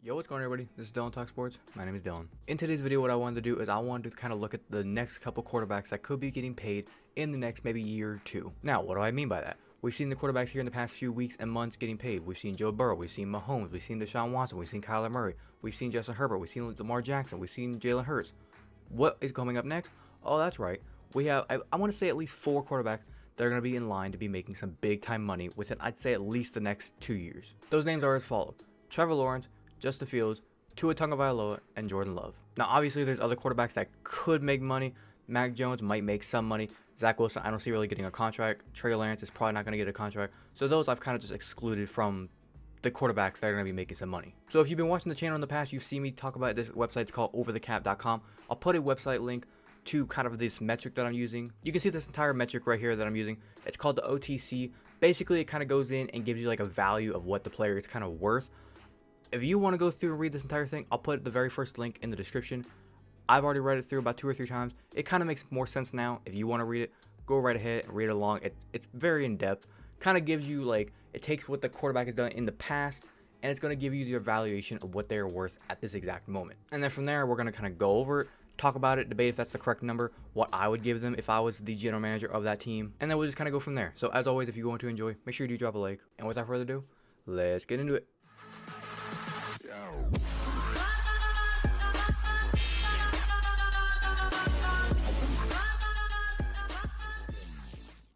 Yo, what's going on, everybody? This is Dylan Talk Sports. My name is Dylan. In today's video, what I wanted to do is I wanted to kind of look at the next couple quarterbacks that could be getting paid in the next maybe year or two. Now, what do I mean by that? We've seen the quarterbacks here in the past few weeks and months getting paid. We've seen Joe Burrow, we've seen Mahomes, we've seen Deshaun Watson, we've seen Kyler Murray, we've seen Justin Herbert, we've seen Lamar Jackson, we've seen Jalen Hurts. What is coming up next? Oh, that's right. We have, I want to say at least 4 quarterbacks that are going to be in line to be making some big time money within, I'd say, at least the next 2 years. Those names are as follows: Trevor Lawrence, Justin Fields, Tua Tagovailoa, and Jordan Love. Now, obviously, there's other quarterbacks that could make money. Mac Jones might make some money. Zach Wilson, I don't see really getting a contract. Trey Lance is probably not going to get a contract. So those I've kind of just excluded from the quarterbacks that are going to be making some money. So if you've been watching the channel in the past, you've seen me talk about this website. It's called overthecap.com. I'll put a website link to kind of this metric that I'm using. You can see this entire metric right here that I'm using. It's called the OTC. Basically, it kind of goes in and gives you like a value of what the player is kind of worth. If you want to go through and read this entire thing, I'll put the very first link in the description. I've already read it through about 2 or 3 times. It kind of makes more sense now. If you want to read it, go right ahead and read it along. It's very in-depth. Kind of gives you, like, it takes what the quarterback has done in the past, and it's going to give you the evaluation of what they're worth at this exact moment. And then from there, we're going to kind of go over it, talk about it, debate if that's the correct number, what I would give them if I was the general manager of that team, and then we'll just kind of go from there. So as always, if you're going to enjoy, make sure you do drop a like. And without further ado, let's get into it.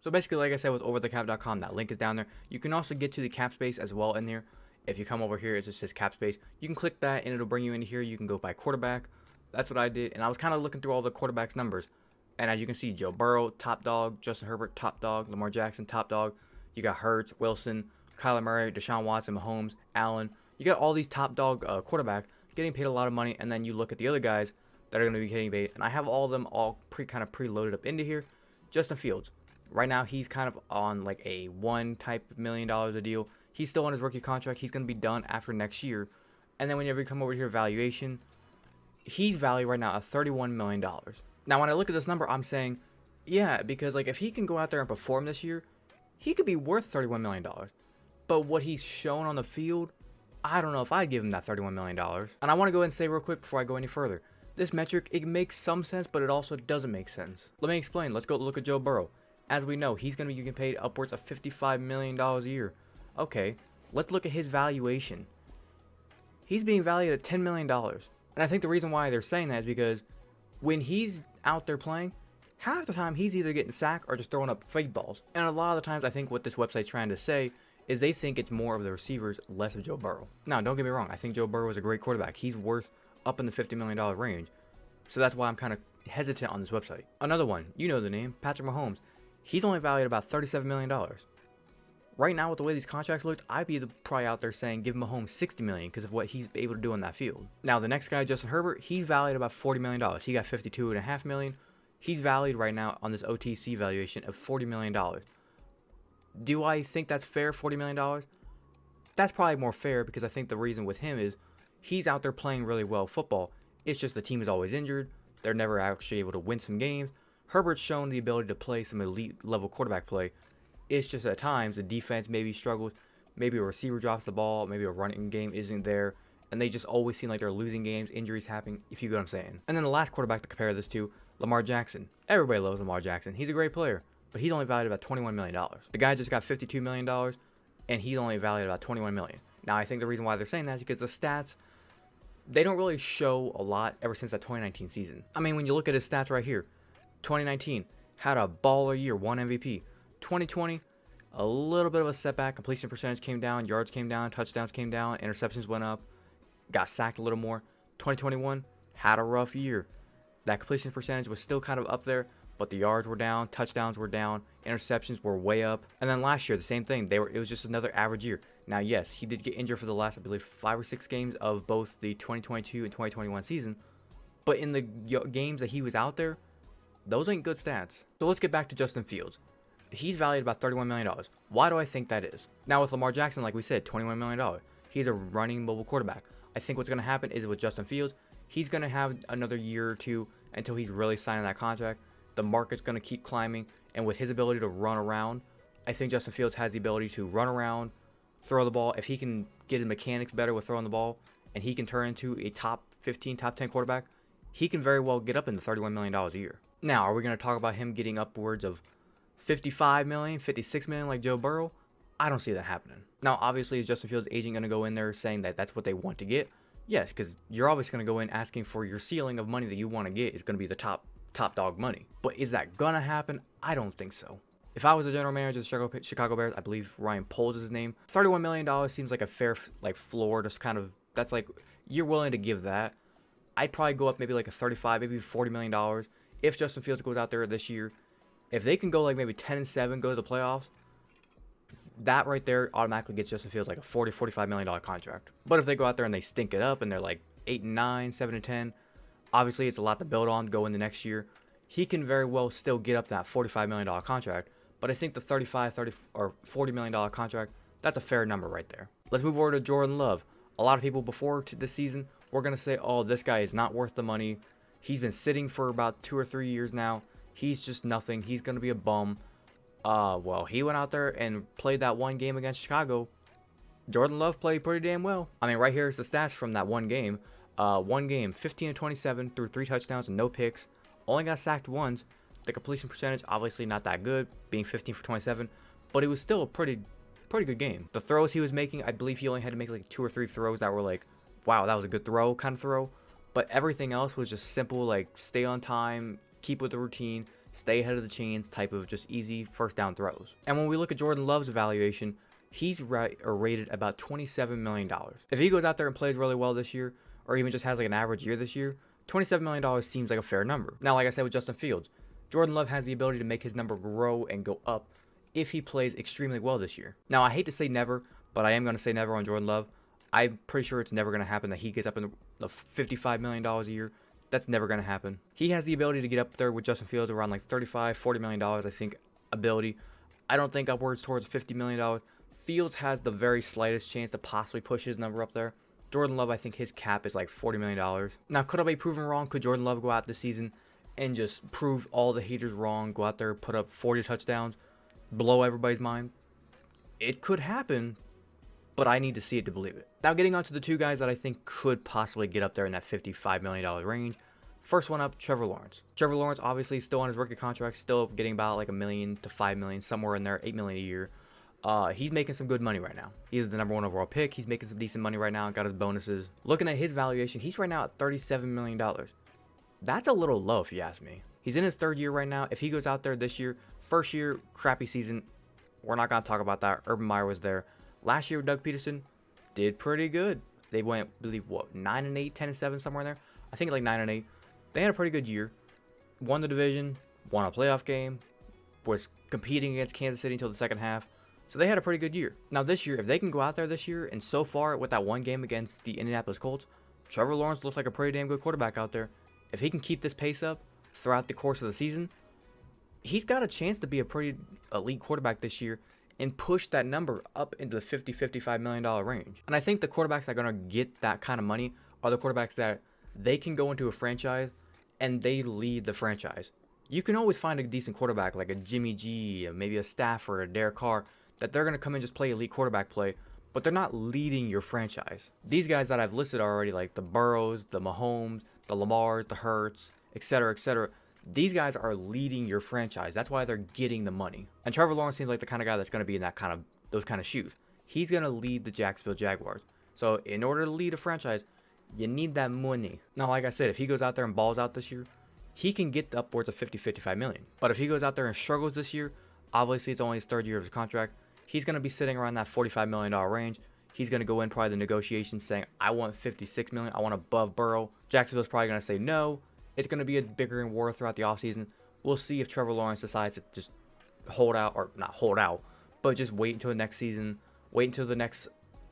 So basically, like I said, with overthecap.com, that link is down there. You can also get to the cap space as well in there. If you come over here, it just says cap space. You can click that and it'll bring you into here. You can go by quarterback. That's what I did. And I was kind of looking through all the quarterbacks numbers. And as you can see, Joe Burrow, top dog. Justin Herbert, top dog. Lamar Jackson, top dog. You got Hurts, Wilson, Kyler Murray, Deshaun Watson, Mahomes, Allen. You got all these top dog quarterbacks getting paid a lot of money. And then you look at the other guys that are going to be getting paid. And I have all of them all kind of preloaded up into here. Justin Fields. Right now, he's kind of on like a $1 type $1 million a deal. He's still on his rookie contract. He's going to be done after next year. And then whenever you come over here, valuation, he's valued right now at $31 million. Now, when I look at this number, I'm saying, yeah, because like if he can go out there and perform this year, he could be worth $31 million. But what he's shown on the field, I don't know if I'd give him that $31 million. And I want to go ahead and say real quick before I go any further, this metric, it makes some sense, but it also doesn't make sense. Let me explain. Let's go look at Joe Burrow. As we know, he's going to be getting paid upwards of $55 million a year. Okay, let's look at his valuation. He's being valued at $10 million. And I think the reason why they're saying that is because when he's out there playing, half the time he's either getting sacked or just throwing up fade balls. And a lot of the times I think what this website's trying to say is they think it's more of the receivers, less of Joe Burrow. Now, don't get me wrong. I think Joe Burrow is a great quarterback. He's worth up in the $50 million range. So that's why I'm kind of hesitant on this website. Another one, you know the name, Patrick Mahomes. He's only valued about $37 million. Right now, with the way these contracts look, I'd be probably out there saying give Mahomes $60 million because of what he's able to do on that field. Now, the next guy, Justin Herbert, he's valued about $40 million. He got $52.5 million. He's valued right now on this OTC valuation of $40 million. Do I think that's fair, $40 million? That's probably more fair because I think the reason with him is he's out there playing really well football. It's just the team is always injured. They're never actually able to win some games. Herbert's shown the ability to play some elite level quarterback play. It's just at times the defense maybe struggles, maybe a receiver drops the ball, maybe a running game isn't there, and they just always seem like they're losing games, injuries happen, if you get what I'm saying. And then the last quarterback to compare this to, Lamar Jackson. Everybody loves Lamar Jackson. He's a great player, but he's only valued about $21 million. The guy just got $52 million, and he's only valued about $21 million. Now, I think the reason why they're saying that is because the stats, they don't really show a lot ever since that 2019 season. I mean, when you look at his stats right here, 2019 had a baller year, won MVP. 2020, a little bit of a setback. Completion percentage came down, yards came down, touchdowns came down, interceptions went up, got sacked a little more. 2021 had a rough year. That completion percentage was still kind of up there, but the yards were down, touchdowns were down, interceptions were way up. And then last year, the same thing. It was just another average year. Now, yes, he did get injured for the last, I believe, 5 or 6 games of both the 2022 and 2021 season. But in the games that he was out there, those ain't good stats. So let's get back to Justin Fields. He's valued about $31 million. Why do I think that is? Now with Lamar Jackson, like we said, $21 million. He's a running mobile quarterback. I think what's going to happen is with Justin Fields, he's going to have another year or two until he's really signing that contract. The market's going to keep climbing, and with his ability to run around, I think Justin Fields has the ability to run around, throw the ball. If he can get his mechanics better with throwing the ball, and he can turn into a top 15, top 10 quarterback, he can very well get up into $31 million a year. Now, are we going to talk about him getting upwards of 55 million, 56 million like Joe Burrow? I don't see that happening. Now, obviously, is Justin Fields' agent going to go in there saying that that's what they want to get? Yes, because you're obviously going to go in asking for your ceiling of money that you want to get is going to be the top dog money. But is that going to happen? I don't think so. If I was a general manager of the Chicago Bears, I believe Ryan Poles is his name. $31 million seems like a fair floor. Just kind of, that's like, you're willing to give that. I'd probably go up maybe like a 35, maybe $40 million if Justin Fields goes out there this year. If they can go like maybe 10-7, go to the playoffs, that right there automatically gets Justin Fields like a $40-45 million contract. But if they go out there and they stink it up and they're like 8-9, 7-10, obviously it's a lot to build on go in the next year. He can very well still get up that $45 million contract. But I think the $35, or $40 million contract, that's a fair number right there. Let's move over to Jordan Love. A lot of people before this season were going to say, oh, this guy is not worth the money. He's been sitting for about 2 or 3 years now. He's just nothing. He's going to be a bum. Well, he went out there and played that one game against Chicago. Jordan Love played pretty damn well. I mean, right here is the stats from that one game. 15-27, threw 3 touchdowns and no picks. Only got sacked once. The completion percentage, obviously not that good, being 15 for 27, but it was still a pretty good game. The throws he was making, I believe he only had to make like 2 or 3 throws that were like, wow, that was a good throw kind of throw. But everything else was just simple, like stay on time, keep with the routine, stay ahead of the chains type of just easy first down throws. And when we look at Jordan Love's evaluation, he's rated about $27 million. If he goes out there and plays really well this year, or even just has like an average year this year, $27 million seems like a fair number. Now, like I said with Justin Fields, Jordan Love has the ability to make his number grow and go up if he plays extremely well this year. Now, I hate to say never, but I am going to say never on Jordan Love. I'm pretty sure it's never going to happen that he gets up in the $55 million a year. That's never going to happen. He has the ability to get up there with Justin Fields around like $35, $40 million, I think, ability. I don't think upwards towards $50 million. Fields has the very slightest chance to possibly push his number up there. Jordan Love, I think his cap is like $40 million. Now, could I be proven wrong? Could Jordan Love go out this season and just prove all the haters wrong, go out there, put up 40 touchdowns, blow everybody's mind? It could happen, but I need to see it to believe it. Now, getting on to the 2 guys that I think could possibly get up there in that $55 million range. First one up, Trevor Lawrence. Trevor Lawrence, obviously, still on his rookie contract, still getting about like $1 million to $5 million, somewhere in there, $8 million a year. He's making some good money right now. He is the #1 overall pick. He's making some decent money right now, got his bonuses. Looking at his valuation, he's right now at $37 million. That's a little low if you ask me. He's in his 3rd year right now. If he goes out there this year, first year, crappy season, we're not going to talk about that. Urban Meyer was there. Last year, Doug Peterson did pretty good. They went, I believe, what, 9-8, 10-7, somewhere in there? I think like 9-8. They had a pretty good year. Won the division, won a playoff game, was competing against Kansas City until the second half. So they had a pretty good year. Now this year, if they can go out there this year, and so far with that one game against the Indianapolis Colts, Trevor Lawrence looks like a pretty damn good quarterback out there. If he can keep this pace up throughout the course of the season, he's got a chance to be a pretty elite quarterback this year and push that number up into the $50-55 million range. And I think the quarterbacks that are going to get that kind of money are the quarterbacks that they can go into a franchise and they lead the franchise. You can always find a decent quarterback like a Jimmy G, maybe a Stafford, a Derek Carr, that they're going to come and just play elite quarterback play, but they're not leading your franchise. These guys that I've listed already, like the Burrows, the Mahomes, the Lamars, the Hurts, etc., these guys are leading your franchise. That's why they're getting the money. And Trevor Lawrence seems like the kind of guy that's going to be in those kind of shoes. He's going to lead the Jacksonville Jaguars. So in order to lead a franchise, you need that money. Now, like I said, if he goes out there and balls out this year, he can get upwards of $50-55 million. But if he goes out there and struggles this year, obviously it's only his 3rd year of his contract. He's going to be sitting around that $45 million range. He's going to go in probably the negotiations saying, I want $56 million. I want above Burrow. Jacksonville's probably going to say no. It's going to be a bigger war throughout the offseason. We'll see if Trevor Lawrence decides to just hold out, or not hold out, but just wait until the next season, wait until the next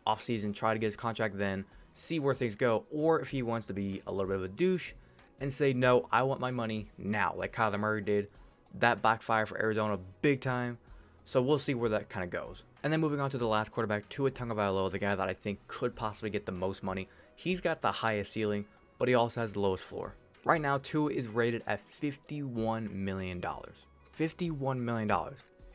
offseason, try to get his contract then, see where things go, or if he wants to be a little bit of a douche and say, no, I want my money now, like Kyler Murray did. That backfired for Arizona big time. So we'll see where that kind of goes. And then moving on to the last quarterback, Tua Tagovailoa, the guy that I think could possibly get the most money. He's got the highest ceiling, but he also has the lowest floor. Right now, Tua is rated at $51 million. $51 million.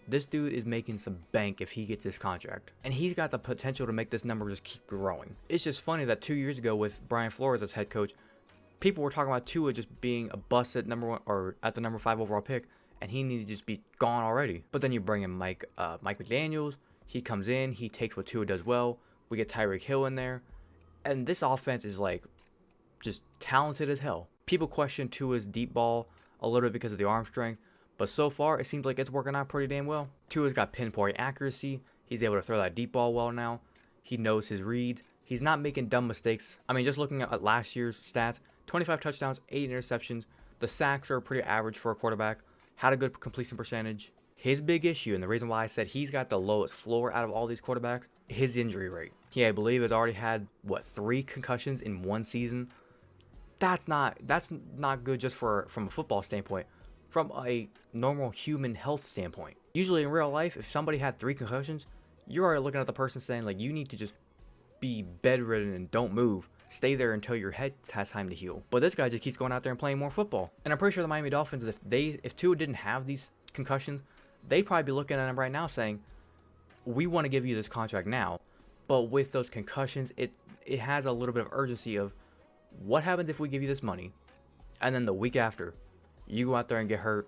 This dude is making some bank if he gets this contract. And he's got the potential to make this number just keep growing. It's just funny that 2 years ago with Brian Flores as head coach, people were talking about Tua just being a bust at number 1 or at the number 5 overall pick, and he needed to just be gone already. But then you bring in Mike McDaniels. He comes in, he takes what Tua does well. We get Tyreek Hill in there, and this offense is like just talented as hell. People question Tua's deep ball a little bit because of the arm strength, but so far it seems like it's working out pretty damn well. Tua's got pinpoint accuracy. He's able to throw that deep ball well now. He knows his reads. He's not making dumb mistakes. I mean, just looking at last year's stats, 25 touchdowns, 8 interceptions. The sacks are pretty average for a quarterback. Had a good completion percentage. His big issue, and the reason why I said he's got the lowest floor out of all these quarterbacks, his injury rate. He, I believe, has already had, 3 concussions in one season. That's not good just from a football standpoint. From a normal human health standpoint. Usually in real life, if somebody had 3 concussions, you're already looking at the person saying, like, you need to just be bedridden and don't move. Stay there until your head has time to heal. But this guy just keeps going out there and playing more football. And I'm pretty sure the Miami Dolphins, if Tua didn't have these concussions, they'd probably be looking at him right now saying, we want to give you this contract now. But with those concussions, it has a little bit of urgency of what happens if we give you this money, and then the week after, you go out there and get hurt,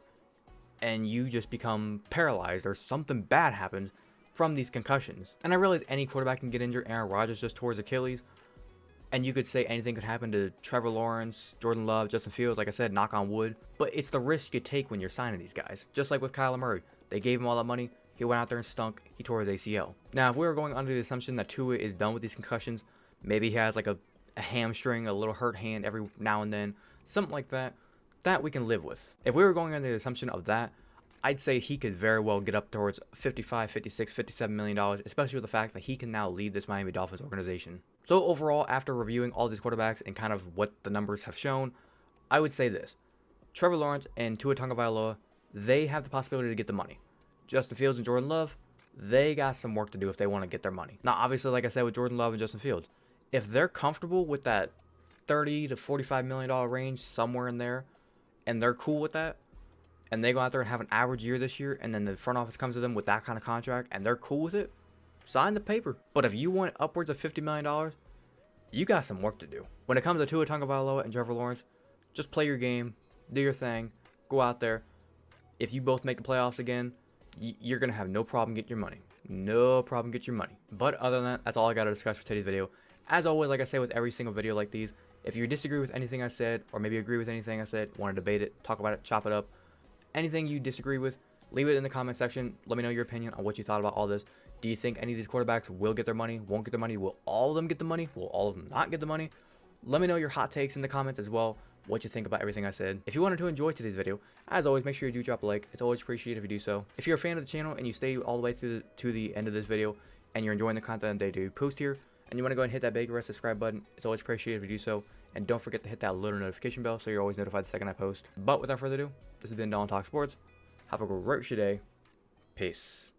and you just become paralyzed or something bad happens from these concussions. And I realize any quarterback can get injured. Aaron Rodgers just tore his Achilles. And you could say anything could happen to Trevor Lawrence, Jordan Love, Justin Fields, like I said, knock on wood. But it's the risk you take when you're signing these guys. Just like with Kyler Murray. They gave him all that money. He went out there and stunk. He tore his ACL. Now, if we were going under the assumption that Tua is done with these concussions, maybe he has like a hamstring, a little hurt hand every now and then, something like that, that we can live with. If we were going under the assumption of that, I'd say he could very well get up towards $55, $56, $57 million, especially with the fact that he can now lead this Miami Dolphins organization. So overall, after reviewing all these quarterbacks and kind of what the numbers have shown, I would say this. Trevor Lawrence and Tua Tagovailoa, they have the possibility to get the money. Justin Fields and Jordan Love, they got some work to do if they want to get their money. Now, obviously, like I said, with Jordan Love and Justin Fields, if they're comfortable with that $30 to $45 million range, somewhere in there, and they're cool with that, and they go out there and have an average year this year, and then the front office comes to them with that kind of contract, and they're cool with it, sign the paper. But if you want upwards of $50 million, you got some work to do. When it comes to Tua Tagovailoa and Trevor Lawrence, just play your game, do your thing, go out there. If you both make the playoffs again, you're going to have no problem getting your money. No problem getting your money. But other than that, that's all I got to discuss for today's video. As always, like I say with every single video like these, if you disagree with anything I said, or maybe agree with anything I said, want to debate it, talk about it, chop it up, anything you disagree with, leave it in the comment section. Let me know your opinion on what you thought about all this. Do you think any of these quarterbacks will get their money, won't get their money? Will all of them get the money? Will all of them not get the money? Let me know your hot takes in the comments as well, what you think about everything I said. If you wanted to enjoy today's video, as always, make sure you do drop a like. It's always appreciated if you do so. If you're a fan of the channel and you stay all the way to the end of this video and you're enjoying the content they do post here, and you want to go ahead and hit that big red subscribe button, it's always appreciated if you do so. And don't forget to hit that little notification bell so you're always notified the second I post. But without further ado, this has been Talk Sports. Have a great rest of your day. Peace.